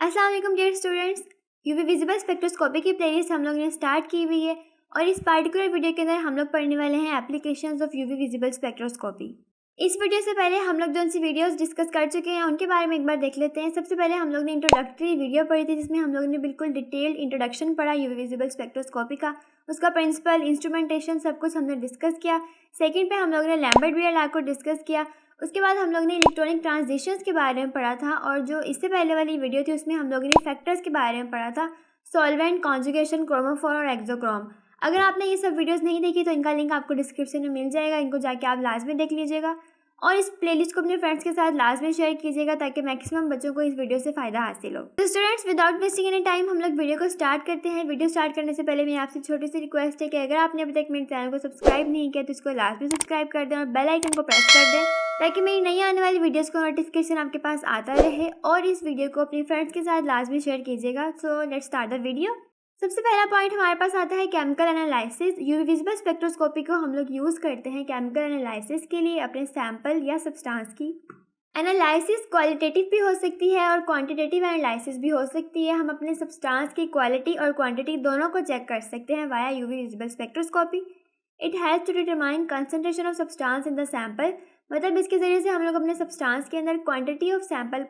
अस्सलाम वालेकुम dear students. UV visible spectroscopy की प्लेलिस्ट हम लोग ने स्टार्ट की हुई है और इस पार्टिकुलर वीडियो के अंदर हम लोग पढ़ने वाले हैं applications of UV visible spectroscopy. इस वीडियो से पहले हम लोग जो सी वीडियोस डिस्कस कर चुके हैं उनके बारे में एक बार देख लेते हैं। सबसे पहले हम लोग ने इंट्रोडक्टरी वीडियो पढ़ी थी जिसमें हम लोग ने बिल्कुल डिटेल्ड इंट्रोडक्शन पढ़ा यूवी विजिबल स्पेक्ट्रोस्कोपी का, उसका प्रिंसिपल, इंस्ट्रूमेंटेशन सब कुछ हमने डिस्कस किया। सेकेंड पे हम लोग ने लैम्बर्ट बीयर लॉ को डिस्कस किया। उसके बाद हम लोग ने इलेक्ट्रॉनिक ट्रांजिशंस के बारे में पढ़ा था और जो इससे पहले वाली वीडियो थी उसमें हम लोगों ने फैक्टर्स के बारे में पढ़ा था, सॉल्वेंट, कॉन्जुगेशन, क्रोमोफोर और एक्सोक्रोम। अगर आपने ये सब वीडियोस नहीं देखी तो इनका लिंक आपको डिस्क्रिप्शन में मिल जाएगा, इनको जाके आप लाजमी देख लीजिएगा और इस प्लेलिस्ट को अपने फ्रेंड्स के साथ लाजमी शेयर कीजिएगा ताकि मैक्सिमम बच्चों को इस वीडियो से फ़ायदा हासिल हो। तो students, without wasting any time हम लोग वीडियो को स्टार्ट करते हैं। वीडियो स्टार्ट करने से पहले मेरी आपसे छोटी सी रिक्वेस्ट है कि अगर आपने अभी तक मेरे चैनल को सब्सक्राइब नहीं किया तो इसको लाजमी सब्सक्राइब कर दें और बेल आइकन को प्रेस कर दें ताकि मेरी नई आने वाली वीडियोस का नोटिफिकेशन आपके पास आता रहे और इस वीडियो को अपने फ्रेंड्स के साथ लाजमी शेयर कीजिएगा। So let's start the video. सबसे पहला पॉइंट हमारे पास आता है chemical analysis. UV visible spectroscopy को हम लोग यूज़ करते हैं केमिकल एनालिसिस के लिए अपने सैंपल या सब्सटेंस की। एनालिसिस क्वालिटेटिव भी हो सकती है और क्वांटिटेटिव एनालिसिस भी हो सकती है। हम अपने सब्सटेंस की क्वालिटी और क्वांटिटी दोनों को चेक कर सकते हैं via UV visible spectroscopy. It helps to determine concentration of substance in the sample, मतलब इसके ज़रिए से हम लोग अपने सब्सटेंस के अंदर क्वांटिटी ऑफ सैंपल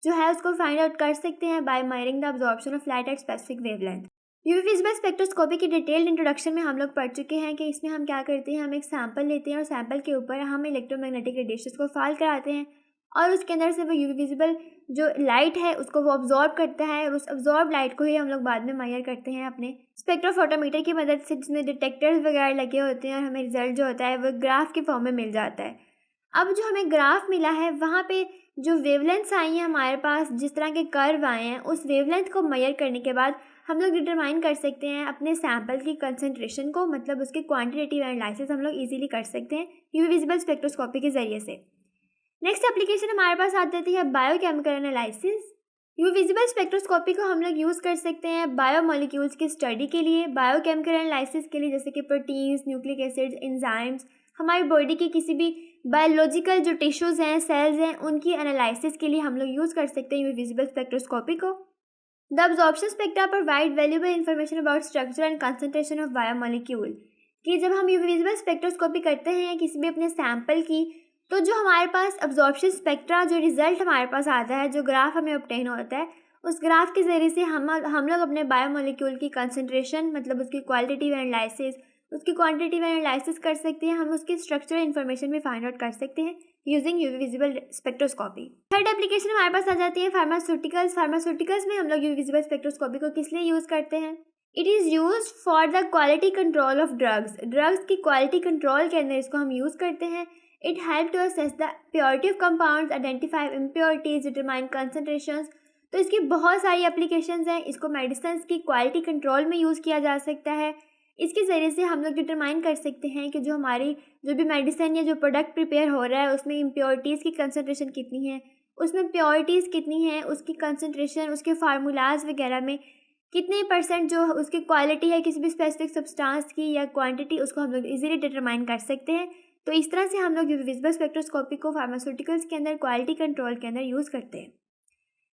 जो है उसको फाइंड आउट कर सकते हैं by measuring the absorption of light at specific wavelength. UV visible spectroscopy की डिटेल्ड इंट्रोडक्शन में हम लोग पढ़ चुके हैं कि इसमें हम क्या करते हैं, हम एक सैंपल लेते हैं और सैंपल के ऊपर हम इलेक्ट्रोमैग्नेटिक रेडिएशंस को फॉल कराते हैं और उसके अंदर से वो यूवी विजिबल जो लाइट है उसको वो अब्जॉर्ब करता है और उस अब्जॉर्ब लाइट को ही हम लोग बाद में मेजर करते हैं अपने स्पेक्ट्रोफोटोमीटर की मदद से, जिसमें डिटेक्टर्स वगैरह लगे होते हैं और हमें रिजल्ट जो होता है वो ग्राफ के फॉर्म में मिल जाता है। अब जो हमें ग्राफ मिला है वहाँ पे जो वेवलेंथ्स आई हैं हमारे पास, जिस तरह के कर्व आए हैं, उस वेवलेंथ को मेजर करने के बाद हम लोग डिटरमाइन कर सकते हैं अपने सैंपल की कंसंट्रेशन को, मतलब उसके क्वांटिटेटिव एनालिसिस हम लोग इजीली कर सकते हैं यूवी विजिबल स्पेक्ट्रोस्कोपी के ज़रिए से। नेक्स्ट एप्लीकेशन हमारे पास आ जाती है biochemical analysis. UV visible spectroscopy को हम लोग यूज़ कर सकते हैं बायोमोलिक्यूल्स की स्टडी के लिए, बायोकेमिकल एनालिसिस के लिए, जैसे कि प्रोटीन्स, न्यूक्लिक एसिड्स, एंजाइम्स, हमारी बॉडी की किसी भी बायोलॉजिकल जो टिश्यूज़ हैं, सेल्स हैं, उनकी एनालिसिस के लिए हम लोग यूज़ कर सकते हैं यूवी विजिबल स्पेक्ट्रोस्कोपी को। The absorption spectra provide valuable information about structure and concentration of biomolecule. कि जब हम यूवी विजिबल स्पेक्ट्रोस्कोपी करते हैं किसी भी अपने सैंपल की, तो जो हमारे पास अब्जॉर्प्शन स्पेक्ट्रा, जो रिजल्ट हमारे पास आता है, जो ग्राफ हमें ऑब्टेन होता है, उस ग्राफ के ज़रिए से हम लोग अपने बायोमोलिक्यूल की कंसंट्रेशन, मतलब उसकी क्वालिटेटिव एनालिसिस, उसकी क्वांटिटेटिव एनालिसिस कर सकते हैं। हम उसकी स्ट्रक्चरल इन्फॉर्मेशन भी फाइंड आउट कर सकते हैं using UV visible spectroscopy. Third application हमारे पास आ जाती है फार्मास्यूटिकल्स। फार्मास्यूटिकल्स में हम लोग यूवी विजिबल स्पेक्ट्रोस्कोपी को किस लिए यूज़ करते हैं? It is use for the quality control of drugs की क्वालिटी कंट्रोल के अंदर इसको हम यूज़ करते हैं। It help to assess the purity of compounds, identify impurities, determine concentrations. तो इसकी बहुत सारी एप्लीकेशंस हैं। इसको मेडिसिन की क्वालिटी कंट्रोल में यूज़ किया जा सकता है। इसके ज़रिए से हम लोग डिटरमाइन कर सकते हैं कि जो भी मेडिसिन या जो प्रोडक्ट प्रिपेयर हो रहा है उसमें इम्प्योरिटीज़ की कंसंट्रेशन कितनी है, उसमें प्योरिटीज़ कितनी है, उसकी कंसंट्रेशन, उसके फार्मूलाज वगैरह में कितने % जो उसकी क्वालिटी है किसी भी स्पेसिफिक सब्सटेंस की या क्वांटिटी, उसको हम लोग इजीली डिटरमाइन कर सकते हैं। तो इस तरह से हम लोग यूवी विजिबल स्पेक्ट्रोस्कोपी को फार्मास्यूटिकल्स के अंदर क्वालिटी कंट्रोल के अंदर यूज़ करते हैं।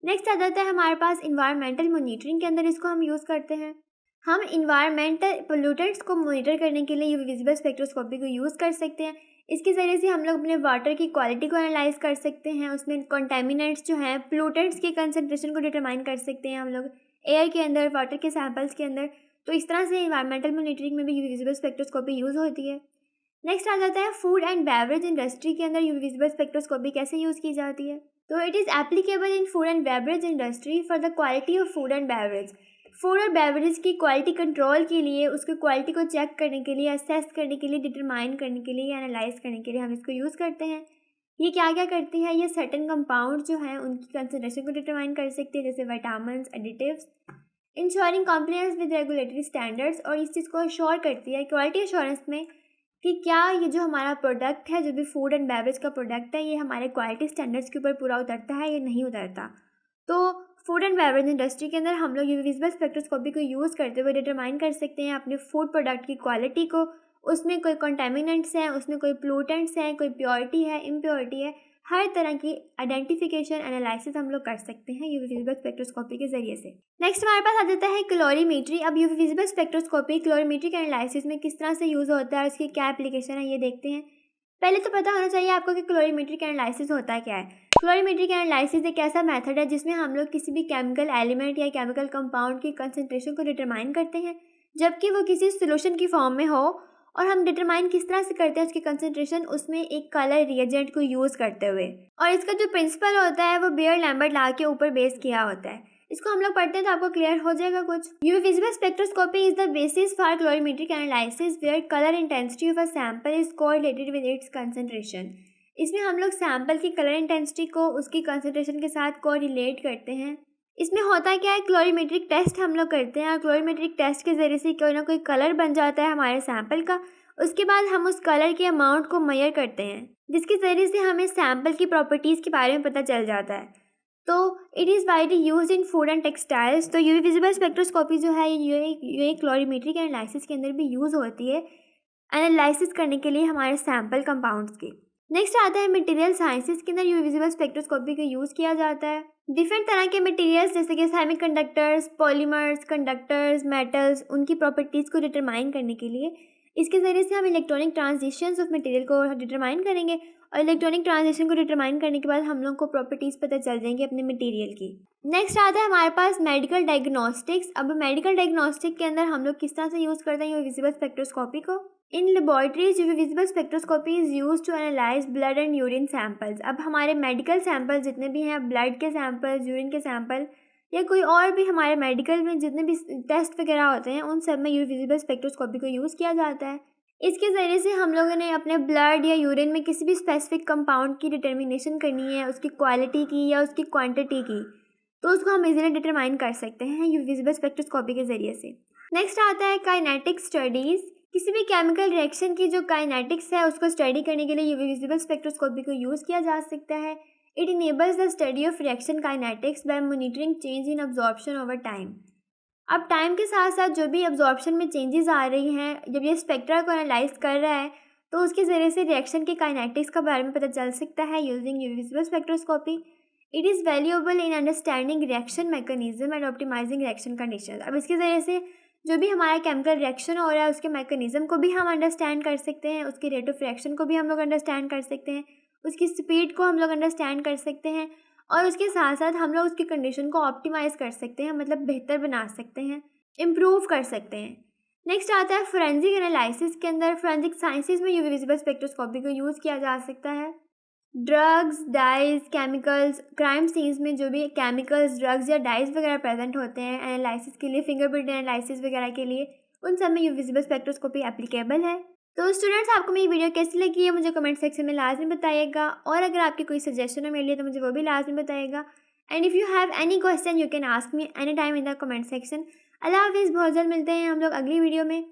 नेक्स्ट आ जाता है हमारे पास इन्वायरमेंटल मॉनिटरिंग के अंदर इसको हम यूज़ करते हैं। हम इन्वायरमेंटल पोल्यूटेंट्स को मॉनिटर करने के लिए यूवी विजिबल स्पेक्ट्रोस्कोपी को यूज़ कर सकते हैं। इसके ज़रिए से हम लोग अपने वाटर की क्वालिटी को एनालाइज कर सकते हैं, उसमें कंटेमिनेंट्स जो हैं, पोल्यूटेंट्स की कंसंट्रेशन को डिटरमाइन कर सकते हैं हम लोग एयर के अंदर, वाटर के सैंपल्स के अंदर। तो इस तरह से इन्वायरमेंटल मॉनिटरिंग में भी यूवी विजिबल स्पेक्ट्रोस्कोपी यूज़ होती है। नेक्स्ट आ जाता है फूड एंड बेवरेज इंडस्ट्री के अंदर यूवी विजिबल स्पेक्ट्रोस्कोपी कैसे यूज़ की जाती है। तो it is applicable in food and beverage industry for the quality of food and beverage. Food और बेवरेज की क्वालिटी कंट्रोल के लिए, उसकी क्वालिटी को चेक करने के लिए, असेस करने के लिए, डिटरमाइन करने के लिए, एनालाइज करने के लिए हम इसको यूज़ करते हैं। ये क्या क्या करती है, ये सर्टेन कंपाउंड जो हैं उनकी कंसंट्रेशन को डिटरमाइन कर सकते हैं, जैसे vitamins, additives, ensuring compliance with regulatory standards. और इस चीज़ को अश्योर करती है क्वालिटी अश्योरेंस में कि क्या ये जो हमारा प्रोडक्ट है, जो भी फूड एंड बेवरेज का प्रोडक्ट है, ये हमारे क्वालिटी स्टैंडर्ड्स के ऊपर पूरा उतरता है या नहीं उतरता। तो फूड एंड बेवरेज इंडस्ट्री के अंदर हम लोग यूवी विजिबल स्पेक्ट्रोस्कोपी को यूज़ करते हुए डिटरमाइन कर सकते हैं अपने फूड प्रोडक्ट की क्वालिटी को। उसमें कोई कंटेमिनेंट्स हैं, उसमें कोई पोल्यूटेंट्स हैं, कोई प्योरिटी है, इम्प्योरिटी है, हर तरह की आइडेंटिफिकेशन एनालिसिस हम लोग कर सकते हैं यूवी विजिबल स्पेक्ट्रोस्कोपी के जरिए से। नेक्स्ट हमारे पास आ जाता है क्लोरीमेट्री। अब यूवी विजिबल स्पेक्ट्रोस्कोपी क्लोरीमेट्रिक एनालिसिस में किस तरह से यूज़ होता है और इसकी क्या एप्लीकेशन है ये देखते हैं। पहले तो पता होना चाहिए आपको कि क्लोरीमेट्रिक एनालिसिस होता क्या है। क्लोरीमेट्रिक एनालिसिस एक ऐसा मेथड है जिसमें हम लोग किसी भी केमिकल एलिमेंट या केमिकल कंपाउंड की कंसंट्रेशन को डिटरमाइन करते हैं जबकि वो किसी सोल्यूशन की फॉर्म में हो, और हम डिटरमाइन किस तरह से करते हैं उसकी कंसंट्रेशन, उसमें एक कलर रिएजेंट को यूज़ करते हुए। और इसका जो प्रिंसिपल होता है वो बियर लैम्बर्ट लॉ के ऊपर बेस किया होता है। इसको हम लोग पढ़ते हैं तो आपको क्लियर हो जाएगा कुछ। UV visible spectroscopy is the basis for colorimetric analysis where colour intensity of a sample is correlated with its concentration. इसमें हम लोग सैंपल की कलर इंटेंसिटी को उसकी कंसंट्रेशन के साथ कोरिलेट करते हैं। इसमें होता क्या है, क्लोरीमेट्रिक टेस्ट हम लोग करते हैं और क्लोरीमेट्रिक टेस्ट के ज़रिए से कोई ना कोई कलर बन जाता है हमारे सैंपल का। उसके बाद हम उस कलर के अमाउंट को मेजर करते हैं जिसके ज़रिए से हमें सैंपल की प्रॉपर्टीज़ के बारे में पता चल जाता है। तो it is widely used in food and textiles. तो यूवी विजिबल स्पेक्ट्रोस्कोपी जो है ये क्लोरीमेट्रिक एनालिसिस के अंदर भी यूज़ होती है एनालिसिस करने के लिए हमारे सैंपल कंपाउंड्स के। नेक्स्ट आता है मटेरियल साइंसेस के अंदर यूवी विजिबल स्पेक्ट्रोस्कोपी का यूज़ किया जाता है। डिफरेंट तरह के मटेरियल्स जैसे कि सेमीकंडक्टर्स, पॉलीमर्स, कंडक्टर्स, मेटल्स, उनकी प्रॉपर्टीज़ को डिटरमाइन करने के लिए इसके ज़रिए से हम इलेक्ट्रॉनिक ट्रांजिशंस ऑफ मटेरियल को डिटरमाइन करेंगे और इलेक्ट्रॉनिक ट्रांजिशन को डिटरमाइन करने के बाद हम लोग को प्रॉपर्टीज़ पता चल जाएंगी अपने मटेरियल की। नेक्स्ट आता है हमारे पास मेडिकल डायग्नोस्टिक्स। अब मेडिकल डायग्नोस्टिक के अंदर हम लोग किस तरह से यूज़ करते हैं यूवी विजिबल स्पेक्ट्रोस्कोपी को। In laboratories UV visible spectroscopy is use to analyse blood and urine samples. अब हमारे मेडिकल सैंपल जितने भी हैं, ब्लड के सैंपल्स, यूरिन के सैंपल या कोई और भी हमारे मेडिकल में जितने भी टेस्ट वगैरह होते हैं उन सब में यूवी विजिबल स्पेक्ट्रोस्कोपी को यूज़ किया जाता है। इसके ज़रिए से हम लोगों ने अपने ब्लड या यूरिन में किसी भी स्पेसिफिक कंपाउंड की डिटर्मिनेशन करनी है, उसकी क्वालिटी की या उसकी क्वांटिटी की, तो उसको हम इजीली डिटरमाइन कर सकते हैं यूवी विजिबल स्पेक्ट्रोस्कोपी के ज़रिए से। नेक्स्ट आता है काइनेटिक स्टडीज़। किसी भी केमिकल रिएक्शन की जो काइनेटिक्स है उसको स्टडी करने के लिए यूवी विजिबल स्पेक्ट्रोस्कोपी को यूज़ किया जा सकता है। It enables the study of reaction kinetics by monitoring change in absorption over time. अब टाइम के साथ साथ जो भी अब्जॉर्प्शन में चेंजेस आ रही हैं, जब ये स्पेक्ट्रा को एनालाइज कर रहा है तो उसके ज़रिए से रिएक्शन के काइनेटिक्स के बारे में पता चल सकता है using UV visible spectroscopy. It is valuable in understanding reaction mechanism and optimizing reaction conditions. अब इसके ज़रिए से जो भी हमारा केमिकल रिएक्शन हो रहा है उसके मैकेनिज्म को भी हम अंडरस्टैंड कर सकते हैं, उसकी रेट ऑफ रिएक्शन को भी हम लोग अंडरस्टैंड कर सकते हैं, उसकी स्पीड को हम लोग अंडरस्टैंड कर सकते हैं और उसके साथ साथ हम लोग उसकी कंडीशन को ऑप्टिमाइज़ कर सकते हैं, मतलब बेहतर बना सकते हैं, इम्प्रूव कर सकते हैं। नेक्स्ट आता है फोरेंसिक एनालिसिस के अंदर। फोरेंसिक साइंसेज में यूवी विजिबल स्पेक्ट्रोस्कोपी को यूज़ किया जा सकता है। Drugs, dyes, chemicals, crime scenes में जो भी केमिकल्स, ड्रग्स या डाइज वगैरह प्रेजेंट होते हैं एनालिसिस के लिए, फिंगरप्रिंट एनालिसिस वगैरह के लिए, उन सब में यूवी विजिबल स्पेक्ट्रोस्कोपी एप्लीकेबल है। तो स्टूडेंट्स, आपको मेरी वीडियो कैसी लगी है मुझे कमेंट सेक्शन में लाजमी बताइएगा और अगर आपकी कोई सजेशन है मेरे लिए तो मुझे वो भी लाजमी बताइएगा। And if you have any question you can ask me any time in the comment section. अल्लाह हाफिज़। बहुत जल्द मिलते हैं हम लोग अगली वीडियो में।